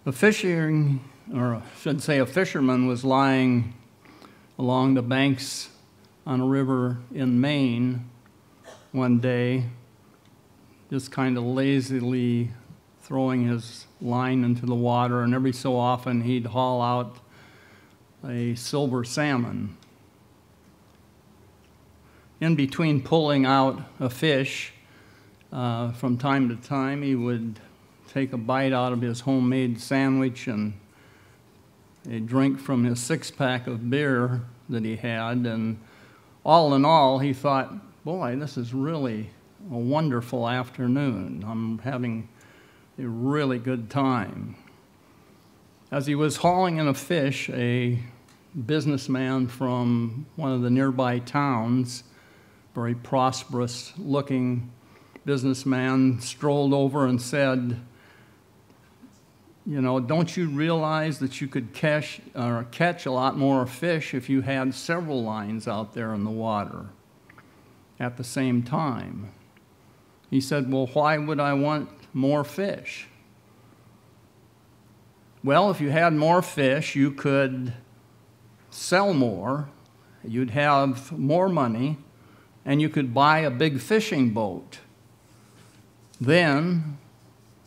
A fisherman was lying along the banks on a river in Maine one day, just kind of lazily throwing his line into the water, and every so often he'd haul out a silver salmon. In between pulling out a fish, from time to time, he would take a bite out of his homemade sandwich and a drink from his six-pack of beer that he had. And all in all, he thought, boy, this is really a wonderful afternoon. I'm having a really good time. As he was hauling in a fish, a businessman from one of the nearby towns, very prosperous-looking businessman, strolled over and said, you know, don't you realize that you could catch a lot more fish if you had several lines out there in the water at the same time? He said, well, why would I want more fish? Well, if you had more fish, you could sell more, you'd have more money, and you could buy a big fishing boat. Then,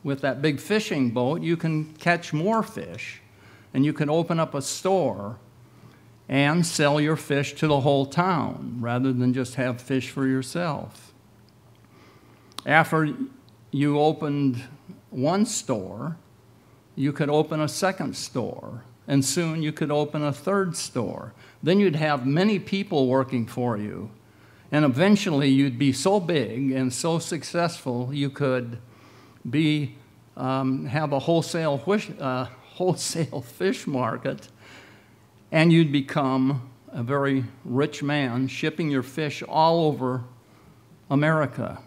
with that big fishing boat, you can catch more fish, and you can open up a store and sell your fish to the whole town rather than just have fish for yourself. After you opened one store, you could open a second store, and soon you could open a third store. Then you'd have many people working for you, and eventually you'd be so big and so successful you could have a wholesale fish market, and you'd become a very rich man shipping your fish all over America.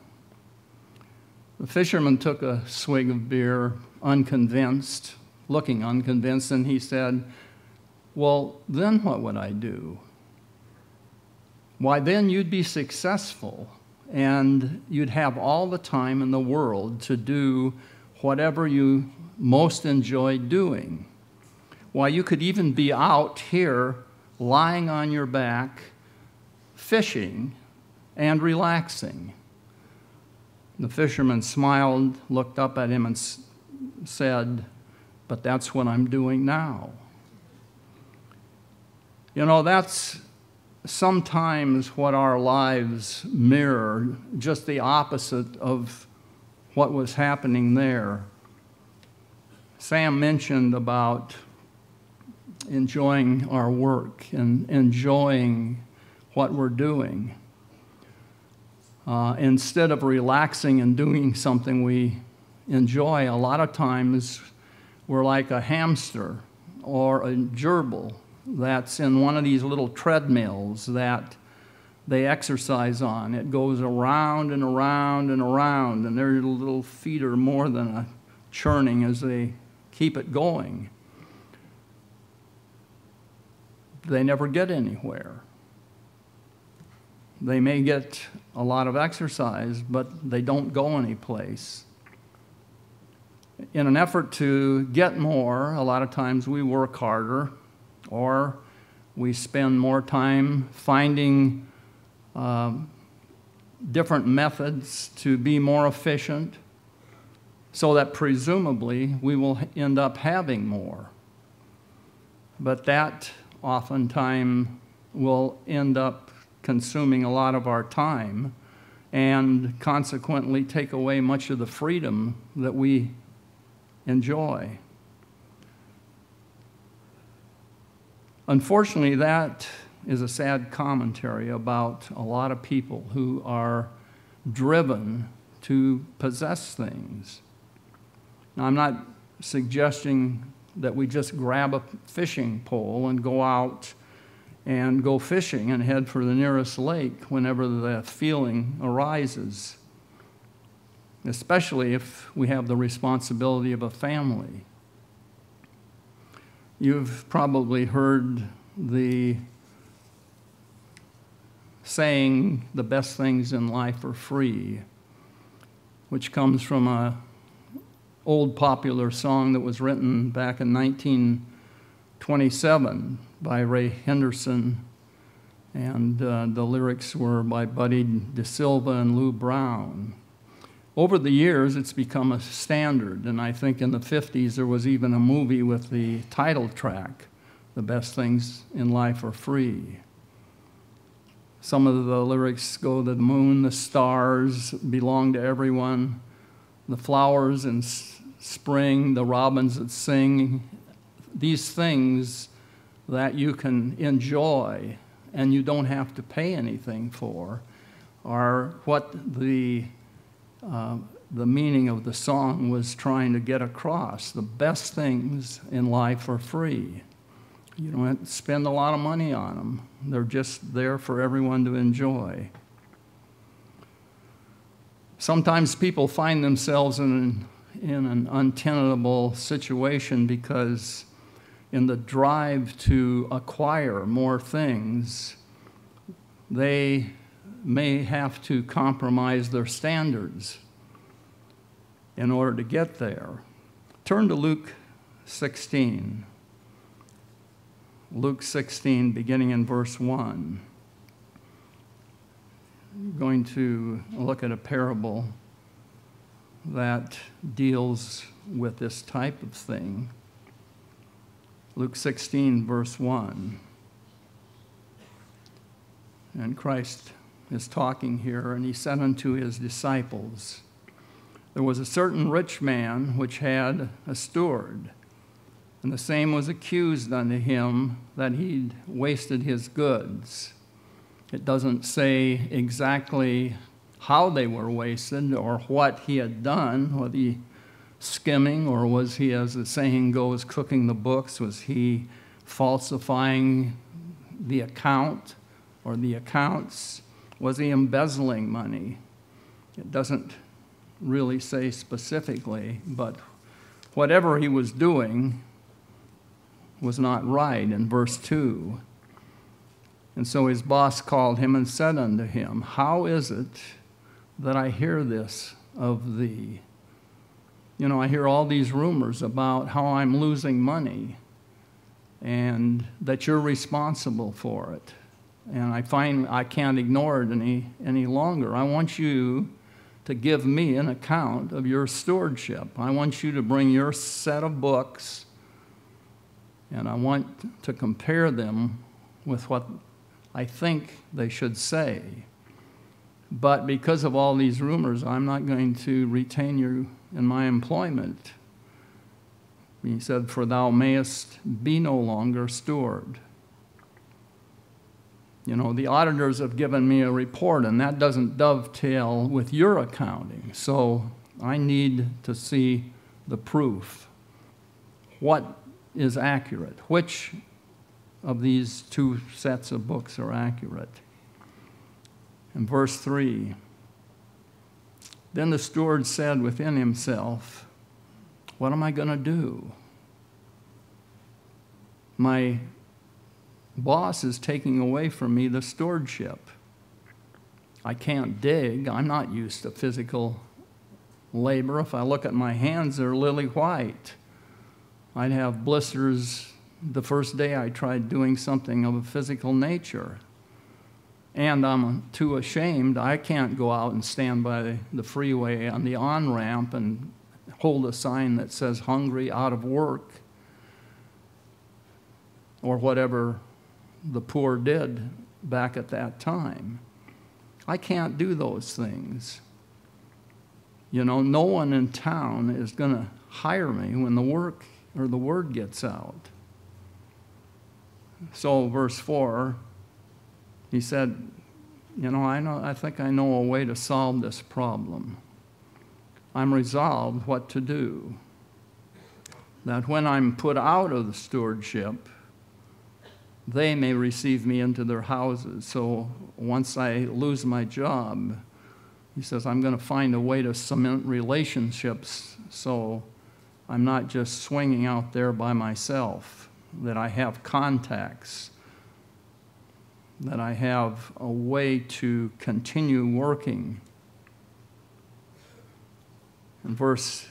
The fisherman took a swig of beer, looking unconvinced, and he said, well, then what would I do? Why, then you'd be successful, and you'd have all the time in the world to do whatever you most enjoy doing. Why, you could even be out here lying on your back, fishing and relaxing. The fisherman smiled, looked up at him, and said, but that's what I'm doing now. You know, that's sometimes what our lives mirror, just the opposite of what was happening there. Sam mentioned about enjoying our work and enjoying what we're doing. Instead of relaxing and doing something we enjoy, a lot of times we're like a hamster or a gerbil that's in one of these little treadmills that they exercise on. It goes around and around and around, and their little feet are more than a churning as they keep it going. They never get anywhere. They may get a lot of exercise, but they don't go anyplace. In an effort to get more, a lot of times we work harder, or we spend more time finding different methods to be more efficient, so that presumably we will end up having more. But that oftentimes will end up consuming a lot of our time and consequently take away much of the freedom that we enjoy. Unfortunately, that is a sad commentary about a lot of people who are driven to possess things. Now, I'm not suggesting that we just grab a fishing pole and go out and go fishing and head for the nearest lake whenever the feeling arises, especially if we have the responsibility of a family. You've probably heard the saying, the best things in life are free, which comes from a old popular song that was written back in 1927 by Ray Henderson, and the lyrics were by Buddy DeSilva and Lou Brown. Over the years, it's become a standard, and I think in the 50s there was even a movie with the title track, "The Best Things in Life Are Free." Some of the lyrics go, "The moon, the stars belong to everyone, the flowers in spring, the robins that sing." These things that you can enjoy and you don't have to pay anything for are what the meaning of the song was trying to get across. The best things in life are free. You don't have to spend a lot of money on them. They're just there for everyone to enjoy. Sometimes people find themselves in an untenable situation because in the drive to acquire more things, they may have to compromise their standards in order to get there. Turn to Luke 16. Luke 16, beginning in verse 1. I'm going to look at a parable that deals with this type of thing. Luke 16, verse 1. And Christ is talking here, and he said unto his disciples, "There was a certain rich man which had a steward, and the same was accused unto him that he'd wasted his goods." It doesn't say exactly how they were wasted or what he had done. Was he skimming, or was he, as the saying goes, cooking the books? Was he falsifying the account or the accounts? Was he embezzling money? It doesn't really say specifically, but whatever he was doing was not right in verse 2. And so his boss called him and said unto him, "How is it that I hear this of thee? You know, I hear all these rumors about how I'm losing money and that you're responsible for it. And I find I can't ignore it any longer. I want you to give me an account of your stewardship. I want you to bring your set of books, and I want to compare them with what I think they should say. But because of all these rumors, I'm not going to retain you in my employment." He said, "For thou mayest be no longer steward." You know, the auditors have given me a report, and that doesn't dovetail with your accounting. So I need to see the proof. What is accurate? Which of these two sets of books are accurate? In verse 3, then the steward said within himself, "What am I going to do? My boss is taking away from me the stewardship. I can't dig. I'm not used to physical labor. If I look at my hands, they're lily white. I'd have blisters the first day I tried doing something of a physical nature. And I'm too ashamed. I can't go out and stand by the freeway on the on-ramp and hold a sign that says hungry, out of work, or whatever the poor did back at that time. I can't do those things. You know, no one in town is going to hire me when the work or the word gets out." So verse 4, he said, I think I know a way to solve this problem. I'm resolved what to do. That when I'm put out of the stewardship, they may receive me into their houses. So once I lose my job, he says, I'm going to find a way to cement relationships so I'm not just swinging out there by myself, that I have contacts, that I have a way to continue working. In verse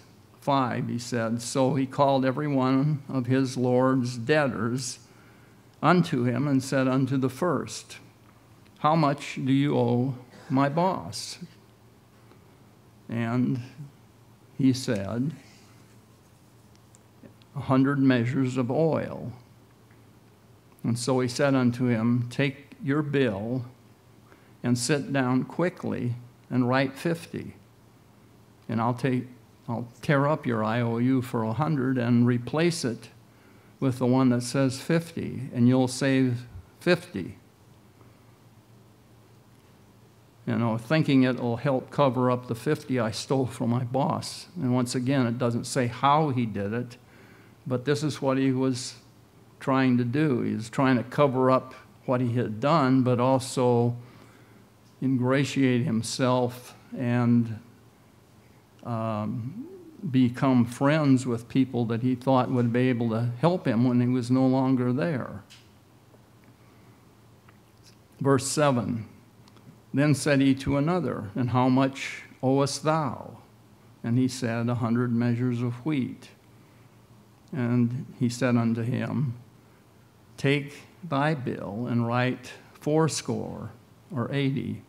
5, he said, "So he called every one of his Lord's debtors unto him and said unto the first, How much do you owe my boss?" And he said, 100 measures of oil. And so he said unto him, "Take your bill and sit down quickly and write 50. And I'll tear up your IOU for 100 and replace it with the one that says 50, and you'll save 50. Thinking it'll help cover up the 50 I stole from my boss. And once again, it doesn't say how he did it, but this is what he was trying to do. He was trying to cover up what he had done, but also ingratiate himself and become friends with people that he thought would be able to help him when he was no longer there. Verse 7, "Then said he to another, And how much owest thou? And he said, 100 measures of wheat. And he said unto him, Take thy bill and write 80 or 80.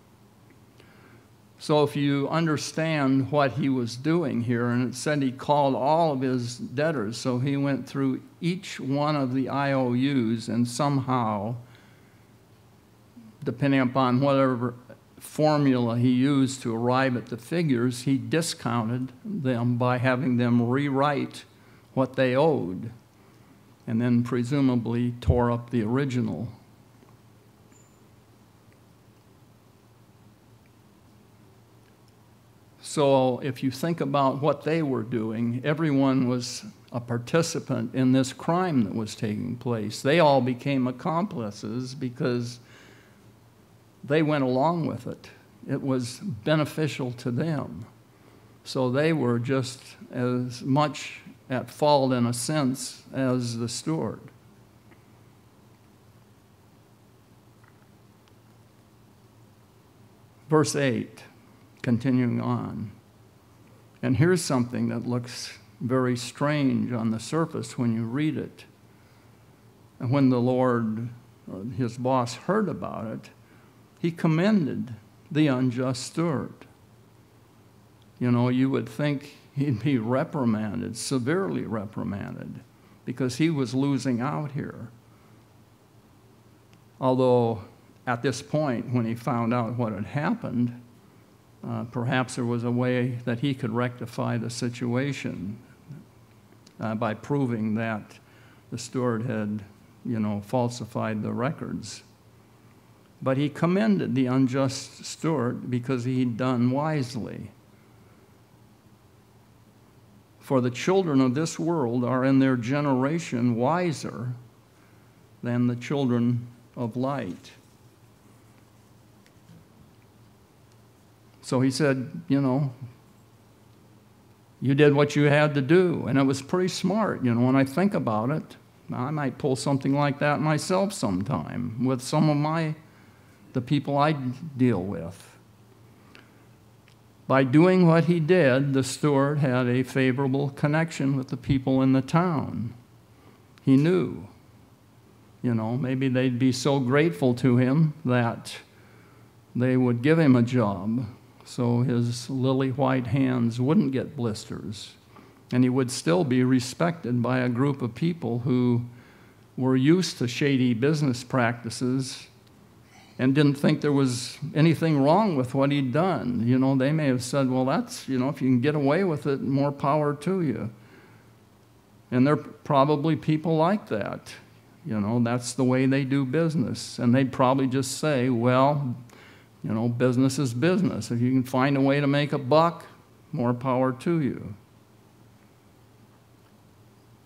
So if you understand what he was doing here, and it said he called all of his debtors, so he went through each one of the IOUs and somehow, depending upon whatever formula he used to arrive at the figures, he discounted them by having them rewrite what they owed, and then presumably tore up the original. So if you think about what they were doing, everyone was a participant in this crime that was taking place. They all became accomplices because they went along with it. It was beneficial to them. So they were just as much at fault in a sense as the steward. Verse 8, continuing on. And here's something that looks very strange on the surface when you read it. And when the Lord, or his boss, heard about it, he commended the unjust steward. You would think he'd be reprimanded, severely reprimanded, because he was losing out here. Although at this point, when he found out what had happened, perhaps there was a way that he could rectify the situation by proving that the steward had, falsified the records. But he commended the unjust steward because he'd done wisely. For the children of this world are in their generation wiser than the children of light. So he said, you did what you had to do, and it was pretty smart. When I think about it, I might pull something like that myself sometime with some of the people I deal with. By doing what he did, the steward had a favorable connection with the people in the town. He knew, maybe they'd be so grateful to him that they would give him a job so his lily white hands wouldn't get blisters, and he would still be respected by a group of people who were used to shady business practices and didn't think there was anything wrong with what he'd done. They may have said, well, that's, if you can get away with it, more power to you. And there are probably people like that. That's the way they do business. And they'd probably just say, well, business is business. If you can find a way to make a buck, more power to you.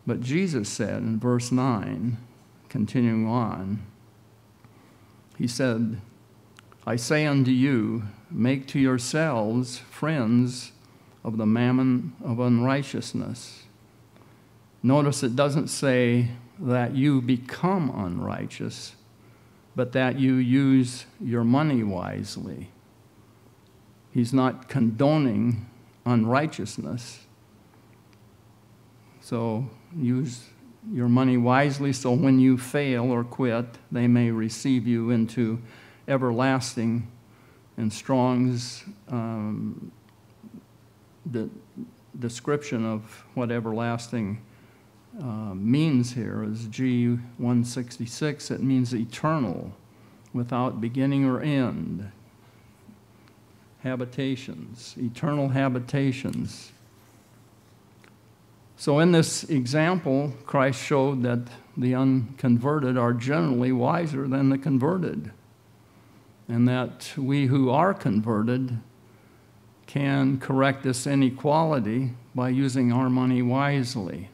But Jesus said in verse 9, continuing on, he said, I say unto you, make to yourselves friends of the mammon of unrighteousness. Notice it doesn't say that you become unrighteous, but that you use your money wisely. He's not condoning unrighteousness, So use your money wisely, so when you fail or quit, they may receive you into everlasting. And Strong's the description of what everlasting means here is G166. It means eternal, without beginning or end. Habitations, eternal habitations. So in this example, Christ showed that the unconverted are generally wiser than the converted, and that we who are converted can correct this inequality by using our money wisely.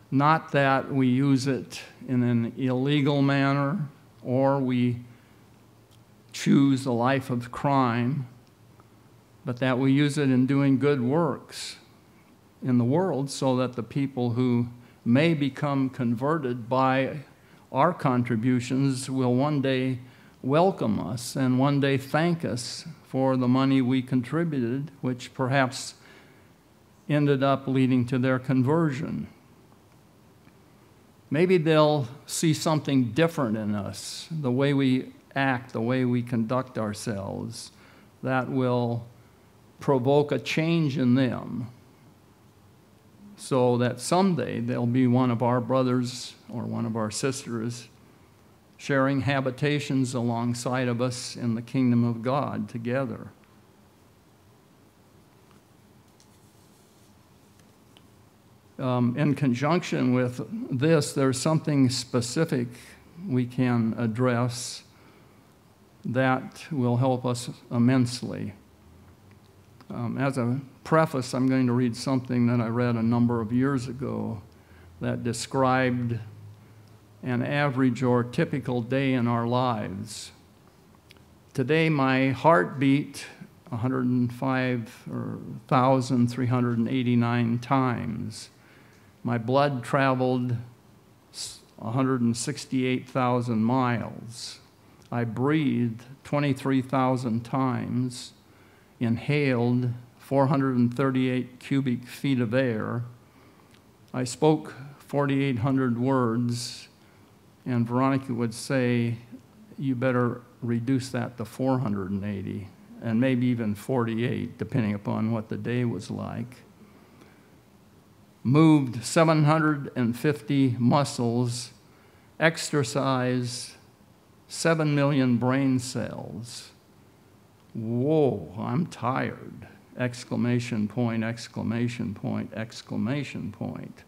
Not that we use it in an illegal manner or we choose a life of crime, but that we use it in doing good works in the world so that the people who may become converted by our contributions will one day welcome us and one day thank us for the money we contributed, which perhaps ended up leading to their conversion. Maybe they'll see something different in us, the way we act, the way we conduct ourselves, that will provoke a change in them, so that someday they'll be one of our brothers or one of our sisters sharing habitations alongside of us in the kingdom of God together. In conjunction with this, there's something specific we can address that will help us immensely. As a preface, I'm going to read something that I read a number of years ago that described an average or typical day in our lives. Today, my heart beat 105,389 times. My blood traveled 168,000 miles. I breathed 23,000 times, inhaled 438 cubic feet of air. I spoke 4,800 words, and Veronica would say, you better reduce that to 480, and maybe even 48, depending upon what the day was like. Moved 750 muscles, exercised 7 million brain cells. Whoa, I'm tired. Exclamation point, exclamation point, exclamation point.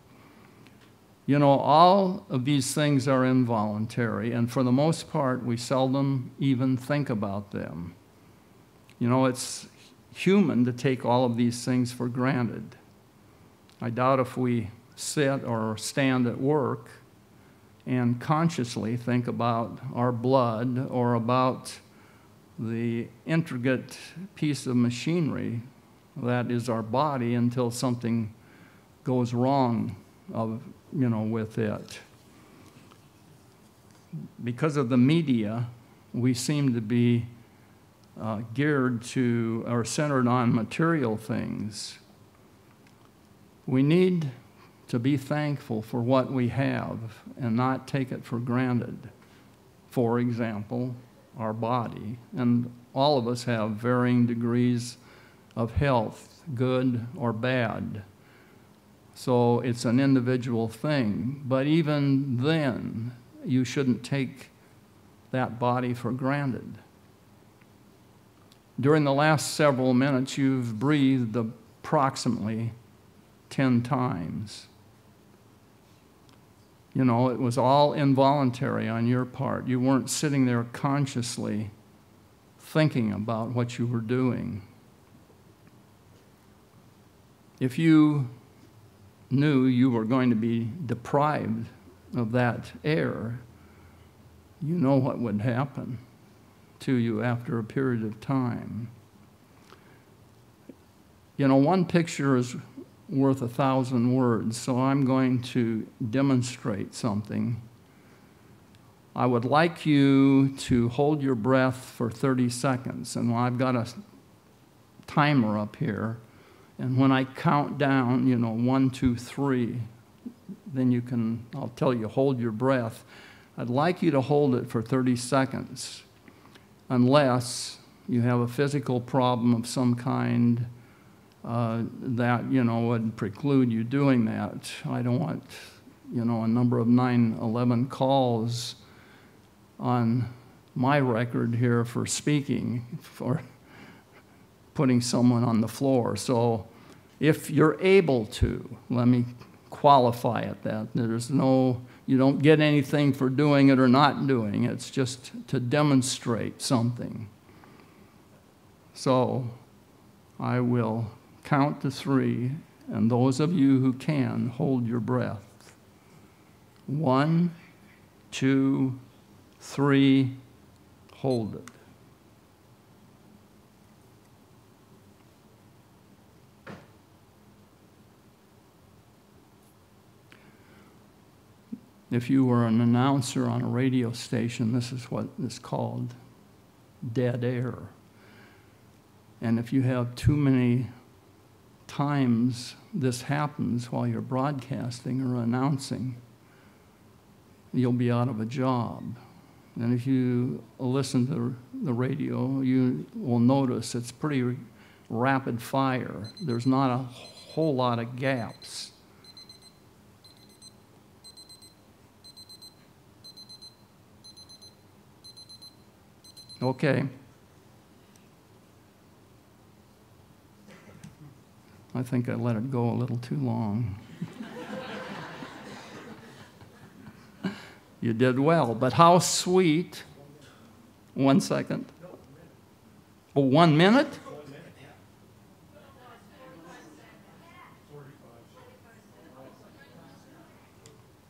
You know, all of these things are involuntary, and for the most part, we seldom even think about them. You know, it's human to take all of these things for granted. I doubt if we sit or stand at work and consciously think about our blood or about the intricate piece of machinery that is our body until something goes wrong with it. Because of the media, we seem to be geared to or centered on material things. We need to be thankful for what we have and not take it for granted. For example, our body. And all of us have varying degrees of health, good or bad. So it's an individual thing. But even then, you shouldn't take that body for granted. During the last several minutes, you've breathed approximately 10 times. You know, it was all involuntary on your part. You weren't sitting there consciously thinking about what you were doing. If you knew you were going to be deprived of that air, you know what would happen to you after a period of time. You know, one picture is worth 1,000 words, so I'm going to demonstrate something. I would like you to hold your breath for 30 seconds, and I've got a timer up here. And when I count down, 1, 2, 3, then I'll tell you, hold your breath. I'd like you to hold it for 30 seconds, unless you have a physical problem of some kind that, would preclude you doing that. I don't want, a number of 9/11 calls on my record here for speaking, for putting someone on the floor. So if you're able to, let me qualify it that you don't get anything for doing it or not doing. It's just to demonstrate something. So I will count to 3, and those of you who can, hold your breath. 1, 2, 3, hold it. If you were an announcer on a radio station, this is what is called dead air. And if you have too many times this happens while you're broadcasting or announcing, you'll be out of a job. And if you listen to the radio, you will notice it's pretty rapid fire. There's not a whole lot of gaps. Okay. I think I let it go a little too long. You did well, but how sweet. 1 second. Oh, 1 minute?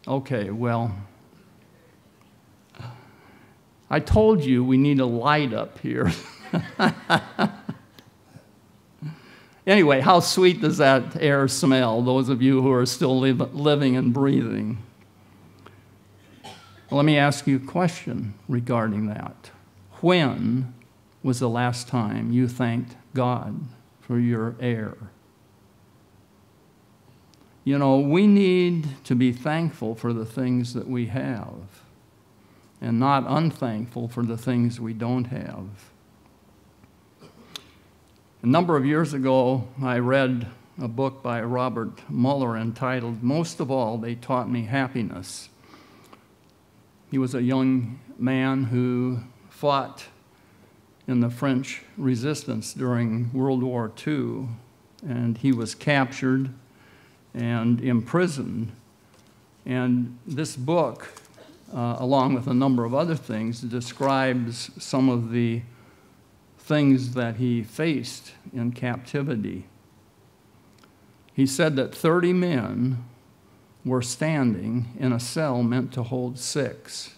Okay, well, I told you we need a light up here. Anyway, how sweet does that air smell, those of you who are still living and breathing? Let me ask you a question regarding that. When was the last time you thanked God for your air? We need to be thankful for the things that we have and not unthankful for the things we don't have. A number of years ago, I read a book by Robert Muller entitled, "Most of All, They Taught Me Happiness." He was a young man who fought in the French resistance during World War II, and he was captured and imprisoned. And this book, along with a number of other things, describes some of the things that he faced in captivity. He said that 30 men were standing in a cell meant to hold 6.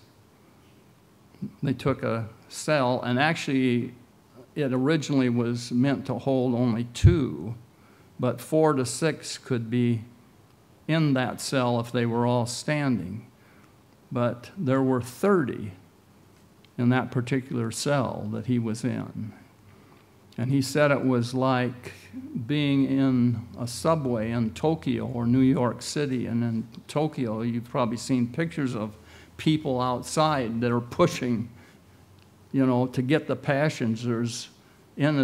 They took a cell, and actually it originally was meant to hold only 2, but 4 to 6 could be in that cell if they were all standing. But there were 30 in that particular cell that he was in. And he said it was like being in a subway in Tokyo or New York City. And in Tokyo, you've probably seen pictures of people outside that are pushing, to get the passengers in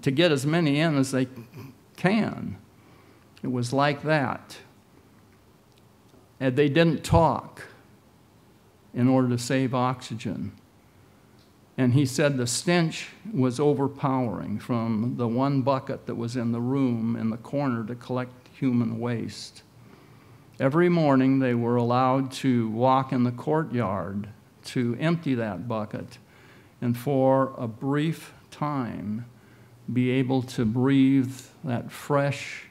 to get as many in as they can. It was like that. And they didn't talk in order to save oxygen. And he said the stench was overpowering from the one bucket that was in the room in the corner to collect human waste. Every morning they were allowed to walk in the courtyard to empty that bucket and for a brief time be able to breathe that fresh,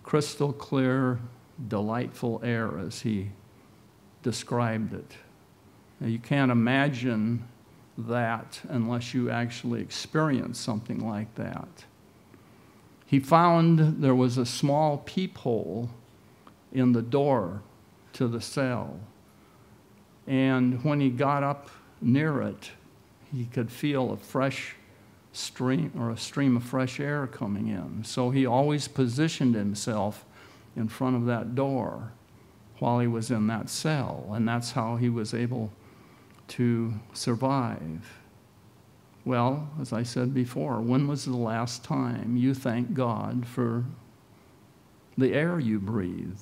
crystal clear, delightful air as he described it. Now, you can't imagine that unless you actually experience something like that. He found there was a small peephole in the door to the cell, and when he got up near it, he could feel a fresh stream or a stream of fresh air coming in. So he always positioned himself in front of that door while he was in that cell, and that's how he was able to survive. Well, as I said before, when was the last time you thanked God for the air you breathe?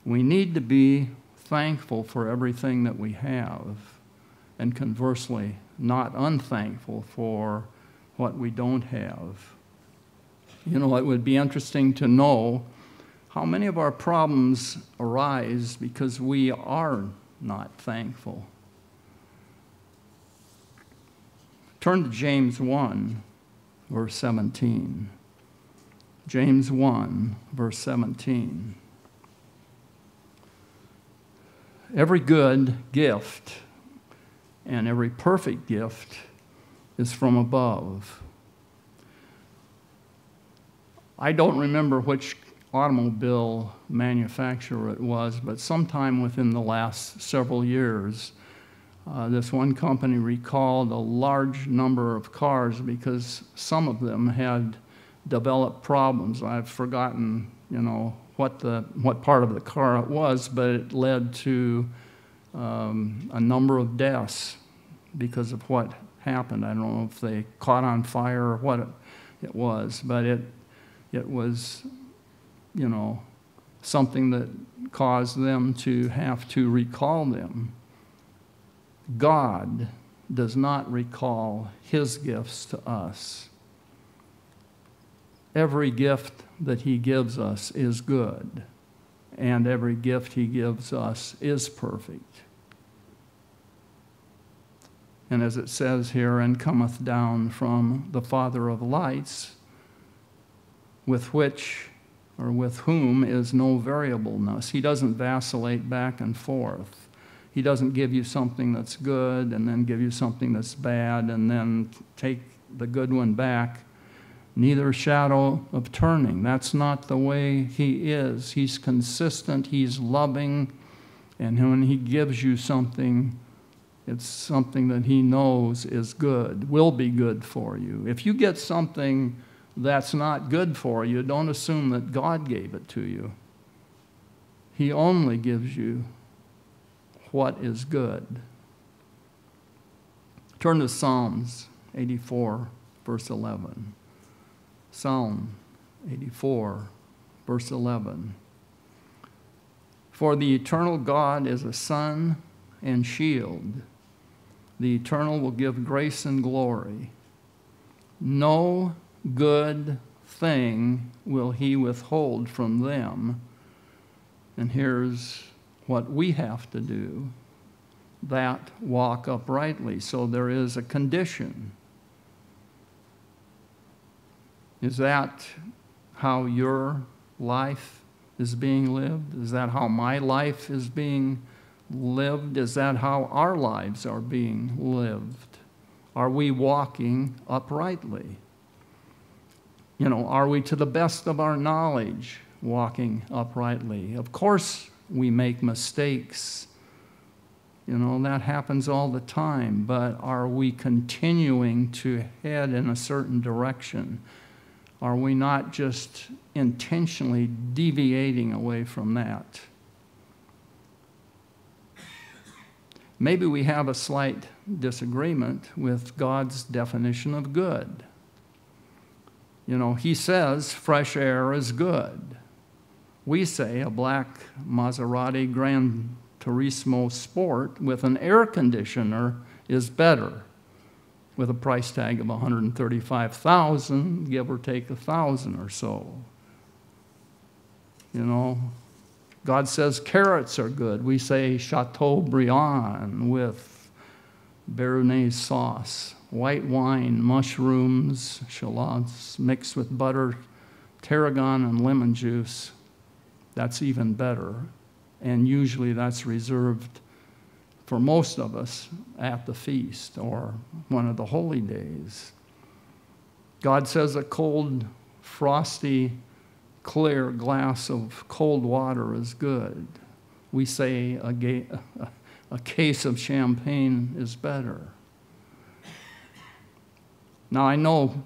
We need to be thankful for everything that we have, and conversely, not unthankful for what we don't have. You know, it would be interesting to know how many of our problems arise because we are not thankful. Turn to James 1, verse 17. James 1, verse 17. Every good gift and every perfect gift is from above. I don't remember which automobile manufacturer it was, but sometime within the last several years, this one company recalled a large number of cars because some of them had developed problems. I've forgotten, what part of the car it was, but it led to a number of deaths because of what happened. I don't know if they caught on fire or what it was, but it was, something that caused them to have to recall them. God does not recall his gifts to us. Every gift that he gives us is good, and every gift he gives us is perfect. And as it says here, and cometh down from the Father of lights, with whom is no variableness. He doesn't vacillate back and forth. He doesn't give you something that's good and then give you something that's bad and then take the good one back. Neither shadow of turning. That's not the way he is. He's consistent, he's loving, and when he gives you something, it's something that he knows is good, will be good for you. If you get something that's not good for you, don't assume that God gave it to you. He only gives you what is good. Turn to Psalms 84, verse 11. Psalm 84, verse 11. For the eternal God is a sun and shield. The eternal will give grace and glory. No good thing will he withhold from them. And here's what we have to do, that walk uprightly. So there is a condition. Is that how your life is being lived? Is that how my life is being lived? Is that how our lives are being lived? Are we walking uprightly? Are we to the best of our knowledge walking uprightly? Of course we make mistakes. That happens all the time. But are we continuing to head in a certain direction? Are we not just intentionally deviating away from that? Maybe we have a slight disagreement with God's definition of good. He says fresh air is good. We say a black Maserati Gran Turismo Sport with an air conditioner is better, with a price tag of $135,000, give or take $1,000 or so. God says carrots are good. We say Chateaubriand with Béarnaise sauce. White wine, mushrooms, shallots mixed with butter, tarragon, and lemon juice. That's even better. And usually that's reserved for most of us at the feast or one of the holy days. God says a cold, frosty, clear glass of cold water is good. We say a case of champagne is better. Now, I know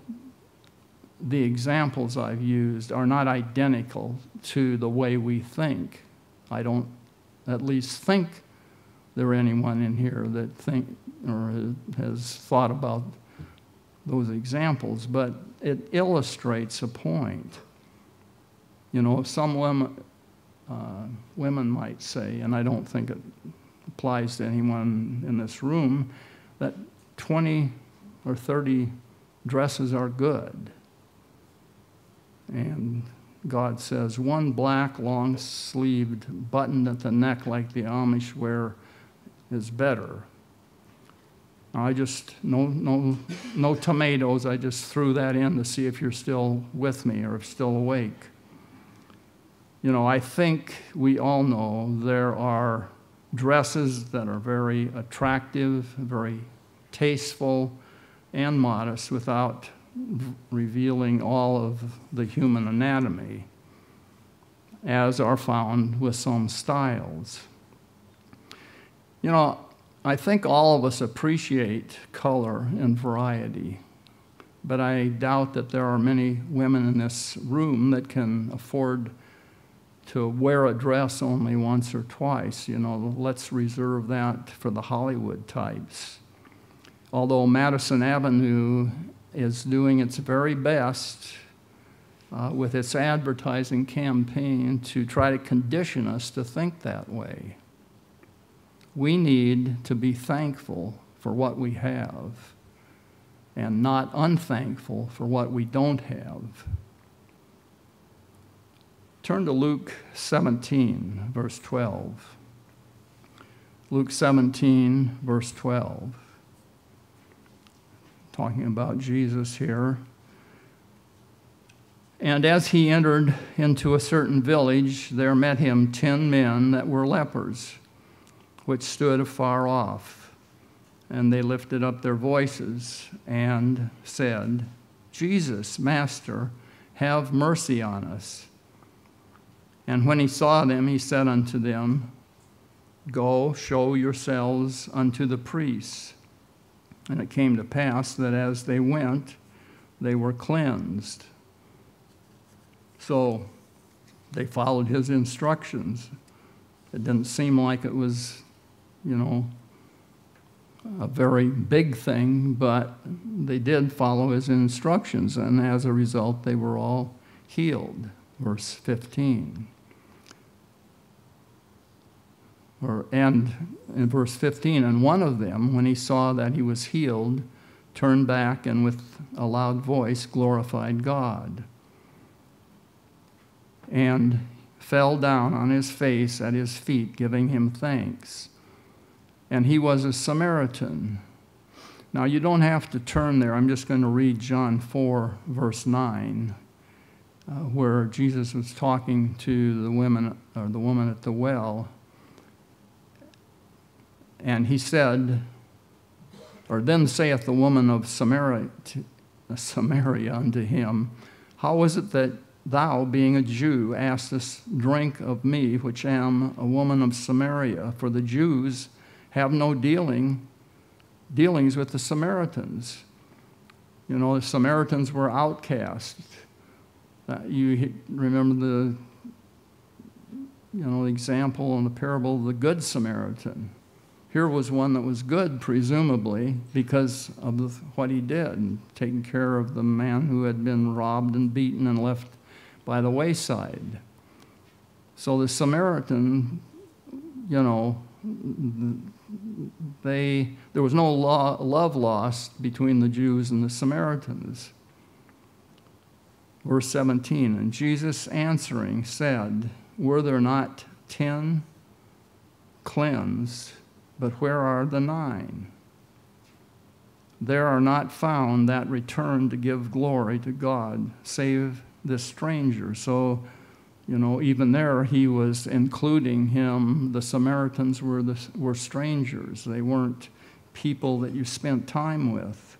the examples I've used are not identical to the way we think. I don't at least think there anyone in here that think or has thought about those examples, but it illustrates a point. You know, some women might say, and I don't think it applies to anyone in this room, that 20 or 30 dresses are good. And God says, one black, long-sleeved, buttoned at the neck like the Amish wear is better. I just, no tomatoes, I just threw that in to see if you're still with me or still awake. You know, I think we all know there are dresses that are very attractive, very tasteful, and modest without revealing all of the human anatomy, as are found with some styles. You know, I think all of us appreciate color and variety, but I doubt that there are many women in this room that can afford to wear a dress only once or twice. You know, let's reserve that for the Hollywood types. Although Madison Avenue is doing its very best with its advertising campaign to try to condition us to think that way. We need to be thankful for what we have and not unthankful for what we don't have. Turn to Luke 17, verse 12. Luke 17, verse 12. Talking about Jesus here. And as he entered into a certain village, there met him 10 men that were lepers, which stood afar off. And they lifted up their voices and said, Jesus, Master, have mercy on us. And when he saw them, he said unto them, Go, show yourselves unto the priests. And it came to pass that as they went, they were cleansed. So they followed his instructions. It didn't seem like it was, you know, a very big thing, but they did follow his instructions, and as a result, they were all healed. Verse 15. And in verse 15, and one of them, when he saw that he was healed, turned back and with a loud voice glorified God, and fell down on his face at his feet, giving him thanks. And he was a Samaritan. Now, you don't have to turn there. I'm just going to read John 4, verse 9, where Jesus was talking to the woman at the well. And he said, or then saith the woman of Samaria unto him, How is it that thou, being a Jew, askest drink of me, which am a woman of Samaria? For the Jews have no dealings with the Samaritans. You know, the Samaritans were outcast. You remember the example in the parable of the Good Samaritan. Here was one that was good, presumably, because of what he did, taking care of the man who had been robbed and beaten and left by the wayside. So the Samaritan, you know, there was no love lost between the Jews and the Samaritans. Verse 17, and Jesus answering said, Were there not 10 cleansed? But where are the 9? There are not found that return to give glory to God, save this stranger. So, you know, even there he was including him. The Samaritans were strangers. They weren't people that you spent time with.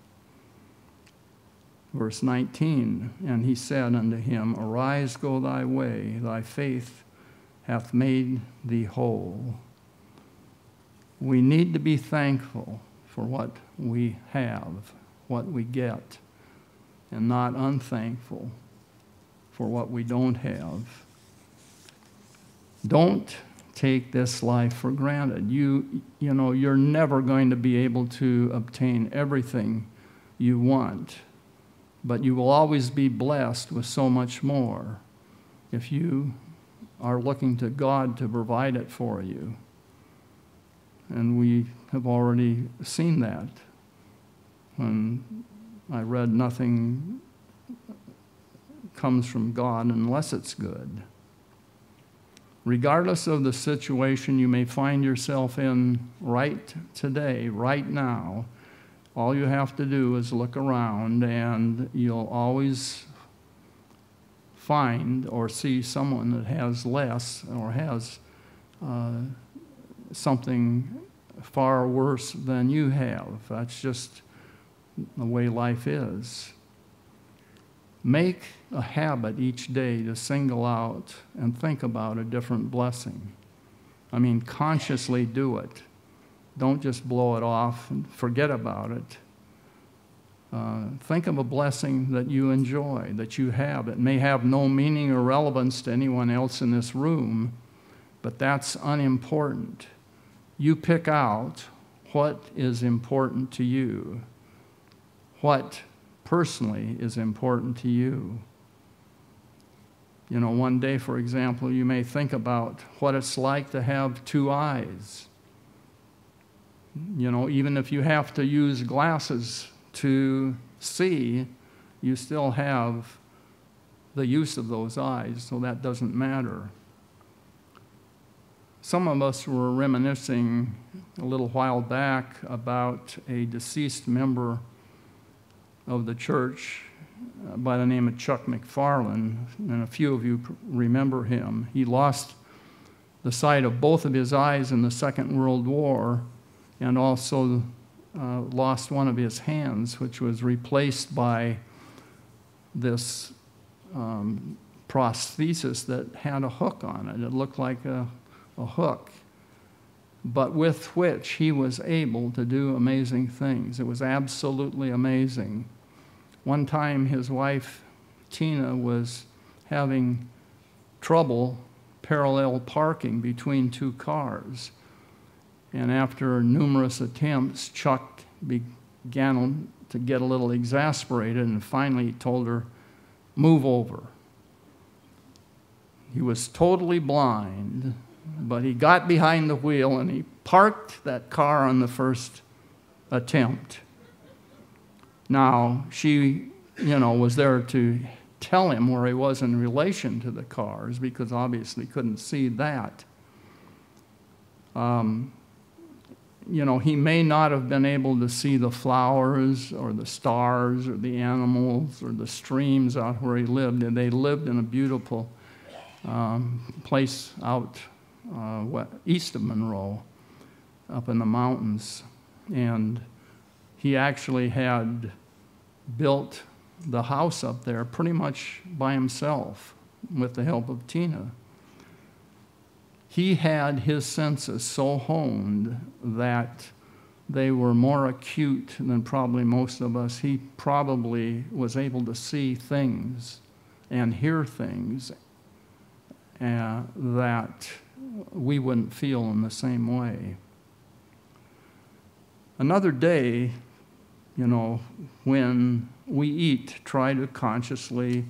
Verse 19, and he said unto him, Arise, go thy way, thy faith hath made thee whole. We need to be thankful for what we have, what we get. and not unthankful for what we don't have. Don't take this life for granted. You know, you're never going to be able to obtain everything you want, but you will always be blessed with so much more if you are looking to God to provide it for you. And we have already seen that when I read nothing comes from God unless it's good. Regardless of the situation you may find yourself in right today, right now, all you have to do is look around and you'll always find or see someone that has less or has something far worse than you have. That's just the way life is. Make a habit each day to single out and think about a different blessing. I mean, consciously do it. Don't just blow it off and forget about it. Think of a blessing that you enjoy, that you have. It may have no meaning or relevance to anyone else in this room, but that's unimportant. You pick out what is important to you, what personally is important to you. You know, one day, for example, you may think about what it's like to have two eyes. You know, even if you have to use glasses to see, you still have the use of those eyes, so that doesn't matter. Some of us were reminiscing a little while back about a deceased member of the church by the name of Chuck McFarland, and a few of you remember him. He lost the sight of both of his eyes in the Second World War, and also lost one of his hands, which was replaced by this prosthesis that had a hook on it. It looked like a hook, but with which he was able to do amazing things. It was absolutely amazing. One time his wife, Tina, was having trouble parallel parking between two cars. And after numerous attempts, Chuck began to get a little exasperated and finally told her, "Move over." He was totally blind, but he got behind the wheel and he parked that car on the first attempt. Now, she, was there to tell him where he was in relation to the cars, because obviously couldn't see that. He may not have been able to see the flowers or the stars or the animals or the streams out where he lived. And they lived in a beautiful place out east of Monroe, up in the mountains. And he actually had built the house up there pretty much by himself with the help of Tina. He had his senses so honed that they were more acute than probably most of us. He probably was able to see things and hear things that we wouldn't feel in the same way. Another day, when we eat, try to consciously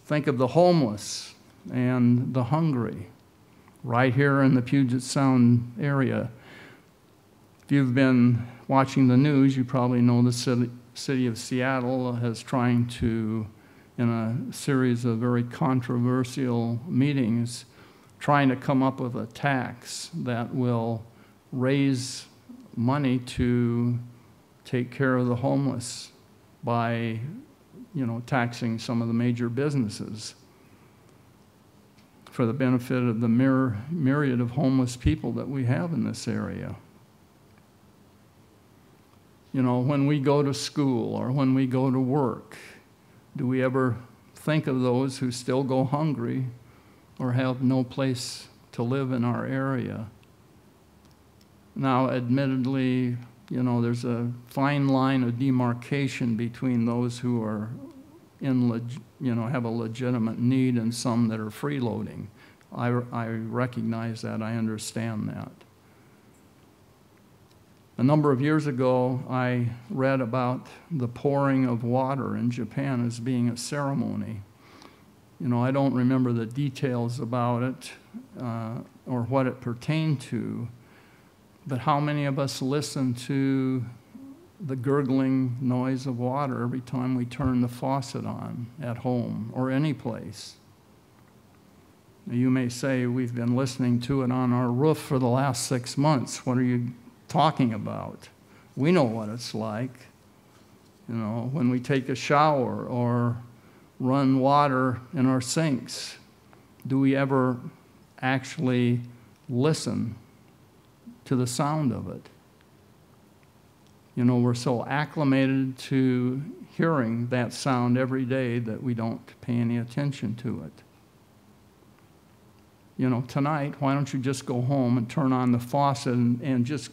think of the homeless and the hungry right here in the Puget Sound area. If you've been watching the news, you probably know the city of Seattle is trying to, in a series of very controversial meetings, trying to come up with a tax that will raise money to take care of the homeless by, taxing some of the major businesses for the benefit of the myriad of homeless people that we have in this area. When we go to school or when we go to work, do we ever think of those who still go hungry or have no place to live in our area? Now, admittedly, You know, there's a fine line of demarcation between those who are have a legitimate need and some that are freeloading. I recognize that. I understand that. A number of years ago, I read about the pouring of water in Japan as being a ceremony. You know, I don't remember the details about it or what it pertained to, but how many of us listen to the gurgling noise of water every time we turn the faucet on at home or any place? You may say, we've been listening to it on our roof for the last 6 months. What are you talking about? We know what it's like. You know, when we take a shower or run water in our sinks, do we ever actually listen to the sound of it? You know, we're so acclimated to hearing that sound every day that we don't pay any attention to it. You know, tonight, why don't you just go home and turn on the faucet and just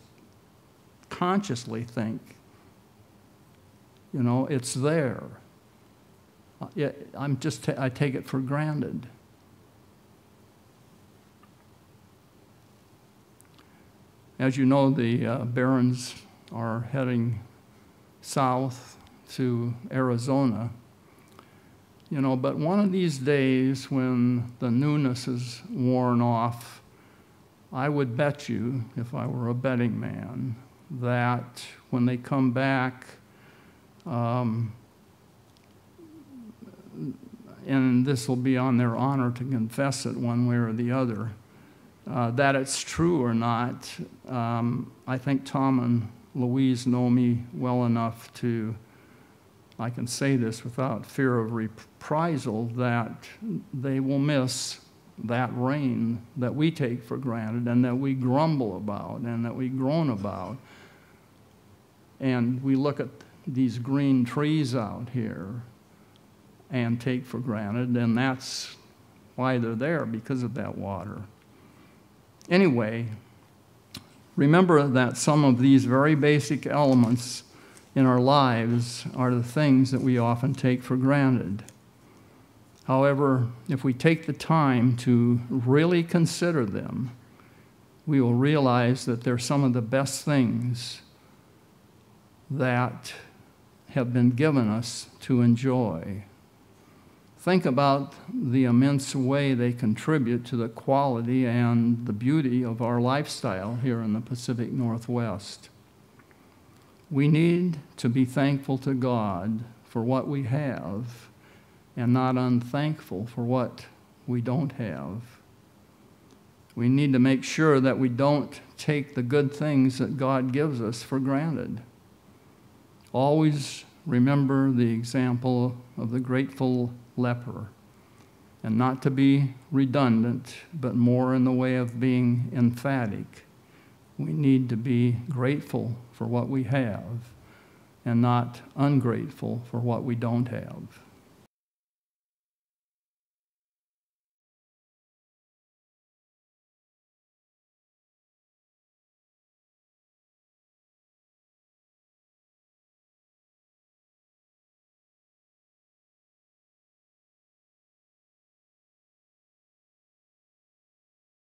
consciously think, you know, it's there. I take it for granted. As you know, the Barons are heading south to Arizona. You know, but one of these days when the newness is worn off, I would bet you, if I were a betting man, that when they come back, and this will be on their honor to confess it one way or the other, that it's true or not, I think Tom and Louise know me well enough to, I can say this without fear of reprisal, that they will miss that rain that we take for granted and that we grumble about and that we groan about. And we look at these green trees out here and take for granted, and that's why they're there, because of that water. Anyway, remember that some of these very basic elements in our lives are the things that we often take for granted. However, if we take the time to really consider them, we will realize that they're some of the best things that have been given us to enjoy. Think about the immense way they contribute to the quality and the beauty of our lifestyle here in the Pacific Northwest. We need to be thankful to God for what we have and not unthankful for what we don't have. We need to make sure that we don't take the good things that God gives us for granted. Always remember the example of the grateful leper, and not to be redundant, but more in the way of being emphatic. We need to be grateful for what we have and not ungrateful for what we don't have.